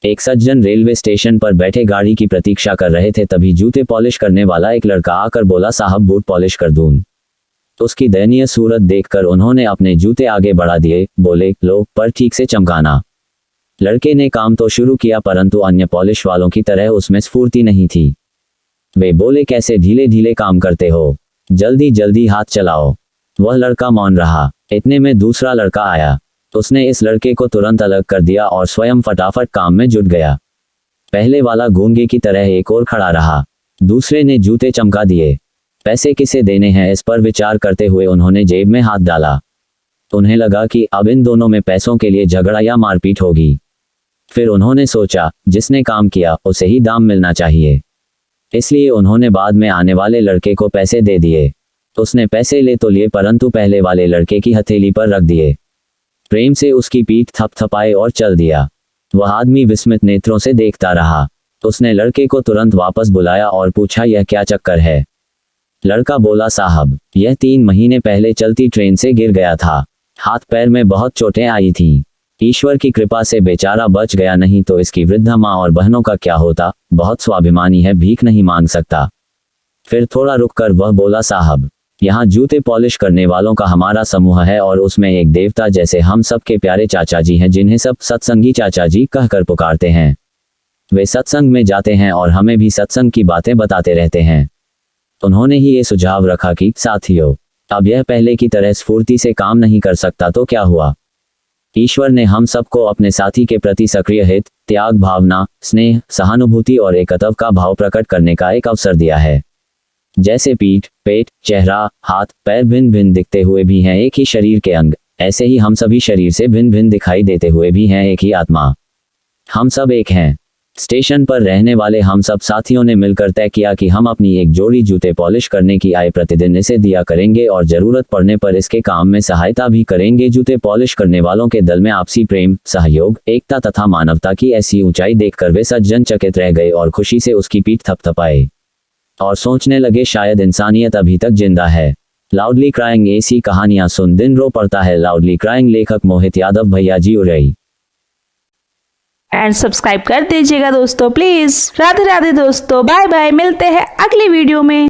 एक सज्जन railway station पर बैठे गाड़ी की प्रतीक्षा कर रहे थे, तभी जूते पॉलिश करने वाला एक लड़का आकर बोला, साहब बूट पॉलिश कर दूं। उसकी दयनीय सूरत देखकर उन्होंने अपने जूते आगे बढ़ा दिए, बोले, लो, पर ठीक से चमकाना। लड़के ने काम तो शुरू किया, परंतु अन्य पॉलिश वालों की तरह उसमें स्फूर्ति नहीं थी। वे बोले, कैसे ढीले ढीले काम करते हो, जल्दी जल्दी हाथ चलाओ। वह लड़का मौन रहा। इतने में दूसरा लड़का आया। उसने इस लड़के को तुरंत अलग कर दिया और स्वयं फटाफट काम में जुट गया। पहले वाला गूंगे की तरह एक और खड़ा रहा। दूसरे ने जूते चमका दिए। पैसे किसे देने हैं, इस पर विचार करते हुए उन्होंने जेब में हाथ डाला। उन्हें लगा कि अब इन दोनों में पैसों के लिए झगड़ा या मारपीट होगी। फिर उन्होंने सोचा, जिसने काम किया उसे ही दाम मिलना चाहिए। इसलिए उन्होंने बाद में आने वाले लड़के को पैसे दे दिए। उसने पैसे ले तो लिए, परंतु पहले वाले लड़के की हथेली पर रख दिए। प्रेम से उसकी पीठ थपथपाए और चल दिया। वह आदमी विस्मित नेत्रों से देखता रहा। उसने लड़के को तुरंत वापस बुलाया और पूछा, यह क्या चक्कर है? लड़का बोला, साहब, यह 3 महीने पहले चलती ट्रेन से गिर गया था। हाथ पैर में बहुत चोटें आई थीं। ईश्वर की कृपा से बेचारा बच गया, नहीं तो इसकी वृद्धा माँ और बहनों का क्या होता। बहुत स्वाभिमानी है, भीख नहीं मांग सकता। फिर थोड़ा रुककर वह बोला, साहब, यहाँ जूते पॉलिश करने वालों का हमारा समूह है और उसमें एक देवता जैसे हम सबके प्यारे चाचा जी हैं, जिन्हें सब सत्संगी चाचा जी कहकर पुकारते हैं। वे सत्संग में जाते हैं और हमें भी सत्संग की बातें बताते रहते हैं। उन्होंने ही ये सुझाव रखा कि साथियों, अब यह पहले की तरह स्फूर्ति से काम नहीं कर सकता तो क्या हुआ। ईश्वर ने हम सबको अपने साथी के प्रति सक्रिय हित, त्याग भावना, स्नेह, सहानुभूति और एकत्व का भाव प्रकट करने का एक अवसर दिया है। जैसे पीठ, पेट, चेहरा, हाथ, पैर भिन्न भिन्न दिखते हुए भी हैं एक ही शरीर के अंग, ऐसे ही हम सभी शरीर से भिन्न भिन्न दिखाई देते हुए भी हैं एक ही आत्मा। हम सब एक हैं। स्टेशन पर रहने वाले हम सब साथियों ने मिलकर तय किया कि हम अपनी एक जोड़ी जूते पॉलिश करने की आय प्रतिदिन इसे दिया करेंगे और जरूरत पड़ने पर इसके काम में सहायता भी करेंगे। जूते पॉलिश करने वालों के दल में आपसी प्रेम, सहयोग, एकता तथा मानवता की ऐसी ऊंचाई देखकर वे सज्जन चकित रह गए और खुशी से उसकी पीठ थपथपाए और सोचने लगे, शायद इंसानियत अभी तक जिंदा है। लाउडली क्राइंग ऐसी कहानियां सुन दिन रो पड़ता है। लाउडली क्राइंग लेखक मोहित यादव भैया जी उरई। एंड सब्सक्राइब कर दीजिएगा दोस्तों प्लीज। राधे राधे दोस्तों, बाय बाय, मिलते हैं अगली वीडियो में।